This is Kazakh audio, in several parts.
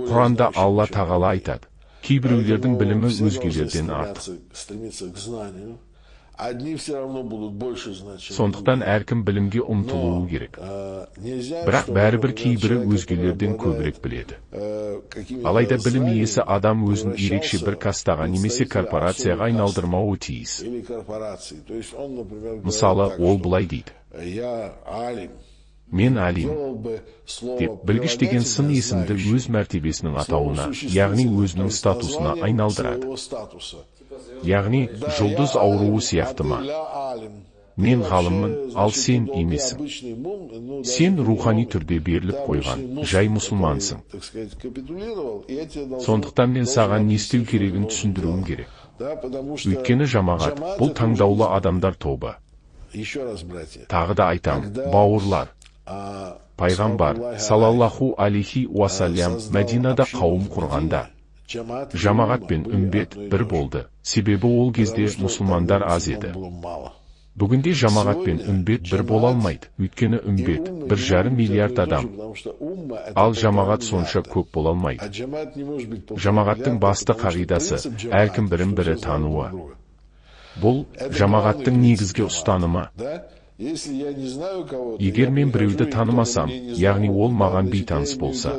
Құранда Алла Тағала айтады, кейбіреулердің білімі өзгелерден артық. Сондықтан әркім білімге ұмтылуы керек. Бірақ бәрібір кейбірі өзгелерден көбірек біледі. Алайда білім иесі адам өзін ерекше бір кастаға немесе корпорацияға айналдырмауы тиіс. Мысалы, ол былай дейді: мен алим деп білгіш деген сын есімді өз мәртебесінің атауына, яғни өзінің статусына айналдырады. Яғни, жұлдыз ауруы сияқты ма? Мен ғалыммын, ал сен емесің. Сен рухани түрде беріліп қойған, жай мұсылмансың. Сондықтан мен саған не істеу керегін түсіндіруім керек. Өйткені жамағат, бұл таңдаулы адамдар тобы. Тағы да айтам, бауырлар. Пайғамбар, салаллаху алейхи уассалям, Мәдинада қауым құрғанда, жамағат пен үмбет бір болды, себебі ол кезде мұсылмандар аз еді. Бүгінде жамағат пен үмбет бір бола алмайды, өйткені үмбет 1,5 миллиард адам, ал жамағат сонша көп бола алмайды. Жамағаттың басты қағидасы әркім бірін бірі тануы. Бұл жамағаттың негізгі ұстанымы. Егер мен біреуді танымасам, яғни ол маған бейтаныс болса,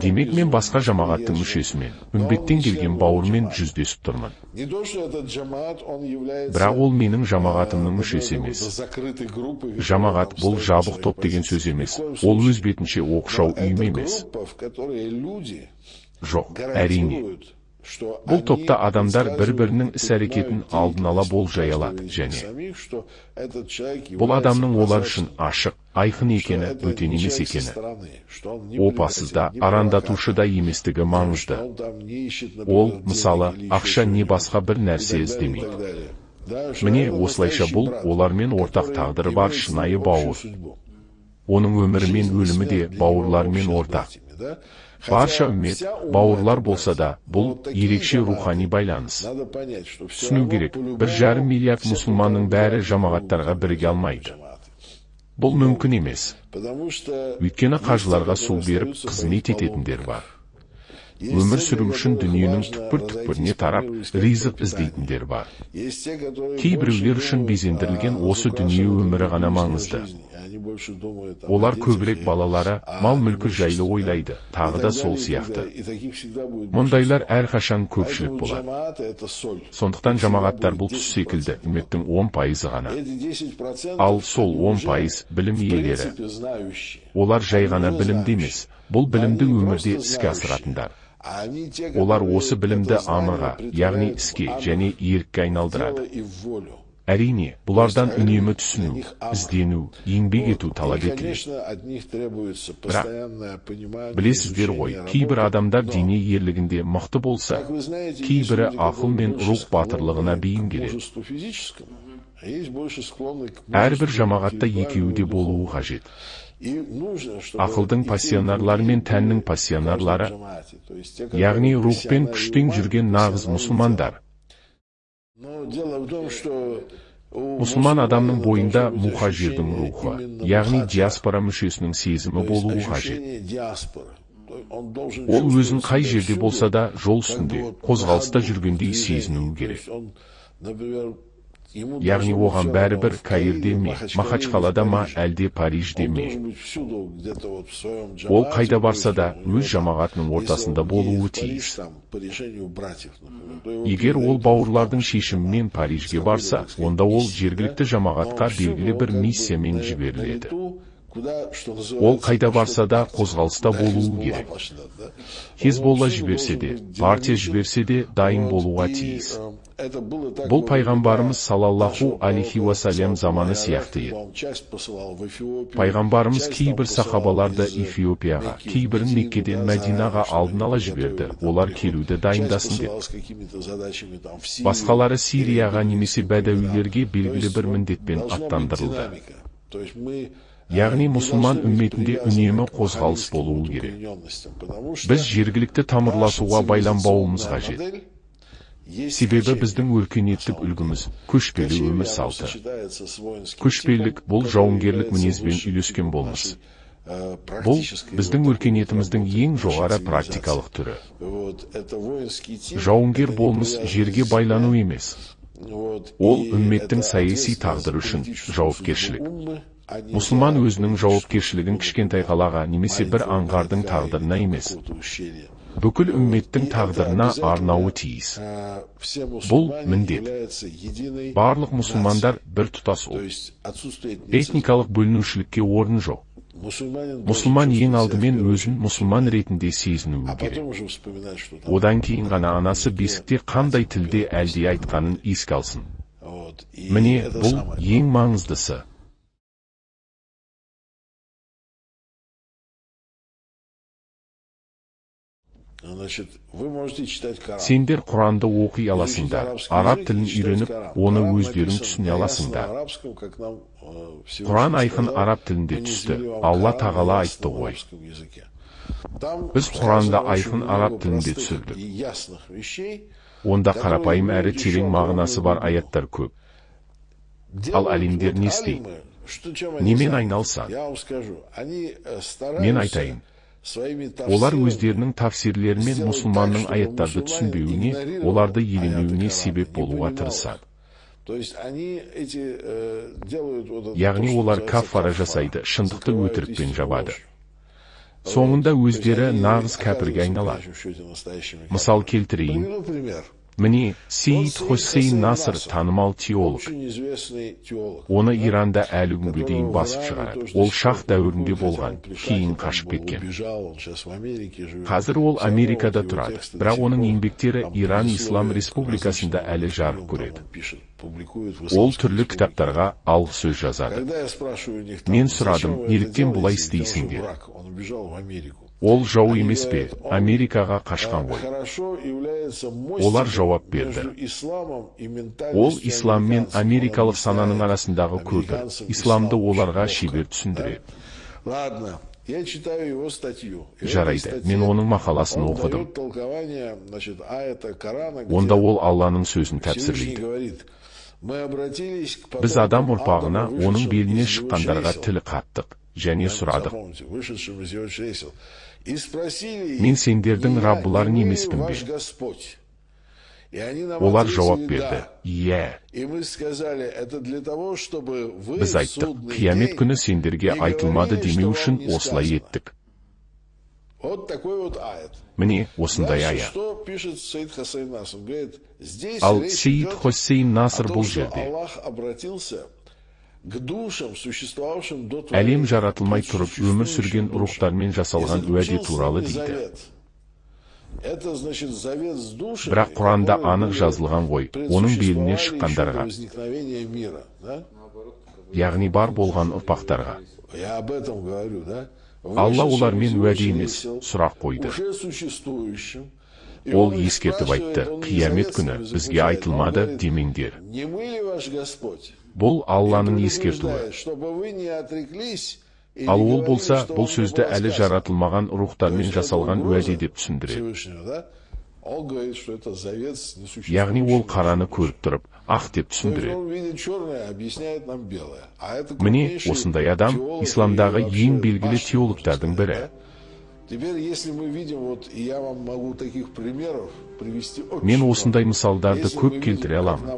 демек мен басқа жамағаттың мүшесімен, үмбеттен келген бауырмен жүздесіп тұрмын. Бірақ ол менің жамағатымның мүшесі емес. Жамағат бұл жабық топ деген сөз емес, ол өз бетінше оқшау үйім емес. Жоқ, әрине. Бұл топта адамдар бір-бірінің іс-әрекетін алдын ала болжай алады және бұл адамның олар үшін ашық, айқын екені, бөтен емес екені, опасыз да, арандатушы да еместігі маңызды. Ол, мысалы, ақша не басқа бір нәрсе іздемейді. Міне, осылайша бұл, олармен ортақ тағдыры бар шынайы бауыр. Оның өмірі мен өлімі де бауырлармен ортақ. Барша үммет, бауырлар болса да, бұл ерекше рухани байланыс. Түсіну керек, 1,5 миллиард мұсылманның бәрі жамағаттарға біріге алмайды. Бұл мүмкін емес. Өйткені қажыларға су беріп, қызмет ететіндер бар. Өмір сүру үшін дүниенің түкпір-түкпіріне тарап, ризық іздейтіндер бар. Кейбіреулер үшін безендірілген осы дүние өмірі ғана маңызды. Олар көбірек балалары, мал-мүлкі жайлы ойлайды, тағы да сол сияқты. Мұндайлар әрқашан көпшілік болады. Сондықтан жамағаттар бұл түс секілді, үмметтің 10% ғана. Ал сол 10% білім иелері. Олар жай ғана білімді емес, бұл білімді өмірде іске асыратындар. Олар осы білімді амырға, яғни іске және ерікке айналдырады. Әрине, бұлардан үнемі түсіну, іздену, еңбек ету талап етіледі. Бірақ, білесіздер ғой, кейбір адамдар дене ерлігінде мықты болса, кейбірі ақыл мен рух батырлығына бейім келеді. Әрбір жамағатта екеуі де болуы қажет. Ақылдың пассионарлары мен тәннің пассионарлары, яғни рух пен күштен жүрген нағыз мұсылмандар. Мұсылман адамның бойында мұхажирдің рухы, яғни диаспора мүшесінің сезімі болуы қажет. Ол өзін қай жерде болса да жол үстінде, қозғалыста жүргендей сезінуі керек. Яғни оған бәрібір Каирде ме, Махачқалада ма, әлде Парижде ме. Ол қайда барса да өз жамағатының ортасында болуы тиіс. Егер ол бауырлардың шешімімен Парижге барса, онда ол жергілікті жамағатқа белгілі бір миссиямен жіберіледі. Ол қайда барса да қозғалыста болуы керек. Хизболла жіберсе де, партия жіберсе де дайын болуға тиіс. Бұл пайғамбарымыз салаллаху алейхи уассалям заманы сияқты еді. Пайғамбарымыз кейбір сахабаларды Эфиопияға, кейбірін Меккеден Мәдинаға алдын ала жіберді, олар келуді дайындасын деп. Басқалары Сирияға немесе бәдәуилерге белгілі бір міндетпен аттандырылды. Яғни мұсылман үмметінде үнемі қозғалыс болуы керек. Біз жергілікті тамырласуға байланбауымыз қажет. Себебі біздің өркениеттік үлгіміз көшпелі өмір салты. Көшпелілік бұл жауынгерлік мінезбен үйлескен болмыс. Бұл біздің өркениетіміздің ең жоғары практикалық түрі. Жауынгер болмыс жерге байлану емес. Ол үмметтің саяси тағдыры үшін жауапкершілік. Мұсылман өзінің жауапкершілігін кішкентай қалаға немесе бір аңғардың тағдырына емес, бүкіл үмметтің тағдырына арнауы тиіс. Бұл міндет. Барлық мұсылмандар бір тұтас ұлт. Этникалық бөлінушілікке орын жоқ. Мұсылман ең алдымен өзін мұсылман ретінде сезінуі керек. Одан кейін ғана анасы бесікте қандай тілде әлде айтқанын еске алсын. Міне, бұл ең маңыздысы. Сендер Құранды оқи аласыңдар, араб тілін үйреніп, оны өздерің түсіне аласыңдар. Құран айқын араб тілінде түсті, Алла тағала айтты ғой. Біз Құранда айқын араб тілінде түсірдік. Онда қарапайым әрі терең мағынасы бар аяттар көп. Ал әлемдер не істейді? Немен айналысады? Мен айтайын. Олар өздерінің тафсирлерімен мұсылманның аяттарды түсінбеуіне, оларды елемеуіне себеп болуға тырысады. Яғни олар каффара жасайды, шындықты өтірікпен жабады. Соңында өздері нағыз кәпірге айналады. Мысал келтірейін. Міне, Сейд Хосейн Наср танымал теолог. Оны Иранда әлі күнге дейін басып шығарады. Ол шах дәуірінде болған, кейін қашып кеткен. Қазір ол Америкада тұрады, бірақ оның еңбектері Иран Ислам Республикасында әлі жарық көреді. Ол түрлі кітаптарға алғы сөз жазады. Мен сұрадым, неліктен бұлай істейсіңдер? Ол жау емес пе, Америкаға қашқан ғой. Олар жауап берді. Ол ислам мен америкалық сананың арасындағы көпір. Исламды оларға шебер түсіндіреді. Жарайды, мен оның мақаласын оқыдым. Онда ол Алланың сөзін тәпсірлейді. Біз адам ұрпағына оның беліне шыққандарға тіл қаттық және сұрадық. Мен сендердің Раббыларың емеспін бе? Олар жауап берді, иә. Біз айттық, қиямет күні сендерге айтылмады демеу үшін осылай еттік. Міне, осындай аят. Ал Сейд Хосейн Наср бұл жерде. Әлем жаратылмай тұрып өмір сүрген рухтармен жасалған уәде туралы дейді. Бірақ Құранда анық жазылған ғой, оның беліне шыққандарға. Яғни бар болған ұрпақтарға. Алла олармен уәде емес, сұрақ қойды. Ол ескертіп айтты, қиямет күні бізге айтылмады демеңдер. Бұл Алланың ескертуі. Ал ол болса, бұл сөзді әлі жаратылмаған рухтармен жасалған уәде деп түсіндіреді. Яғни ол қараны көріп тұрып, ақ деп түсіндіреді. Міне, осындай адам исламдағы ең белгілі теологтардың бірі. Мен осындай мысалдарды көп келтіре аламын.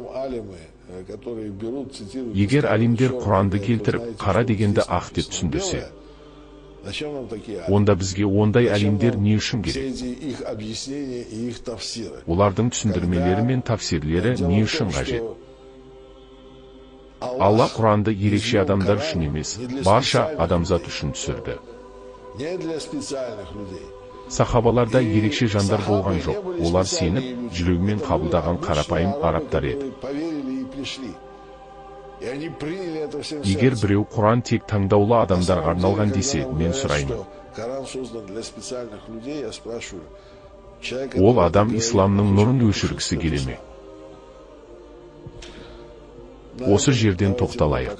Егер әлемдер Құранды келтіріп, қара дегенді ақ деп түсіндірсе, онда бізге ондай әлемдер не үшін керек? Олардың түсіндірмелері мен тафсирлері не үшін қажет? Алла Құранды ерекше адамдар үшін емес, барша адамзат үшін түсірді. Сахабаларда ерекше жандар болған жоқ, олар сеніп, жүрегімен қабылдаған қарапайым арабтар еді. Егер біреу Құран тек таңдаулы адамдарға арналған десе, мен сұраймын. Ол адам исламның нұрын өшіргісі келе ме? Осы жерден тоқталайық.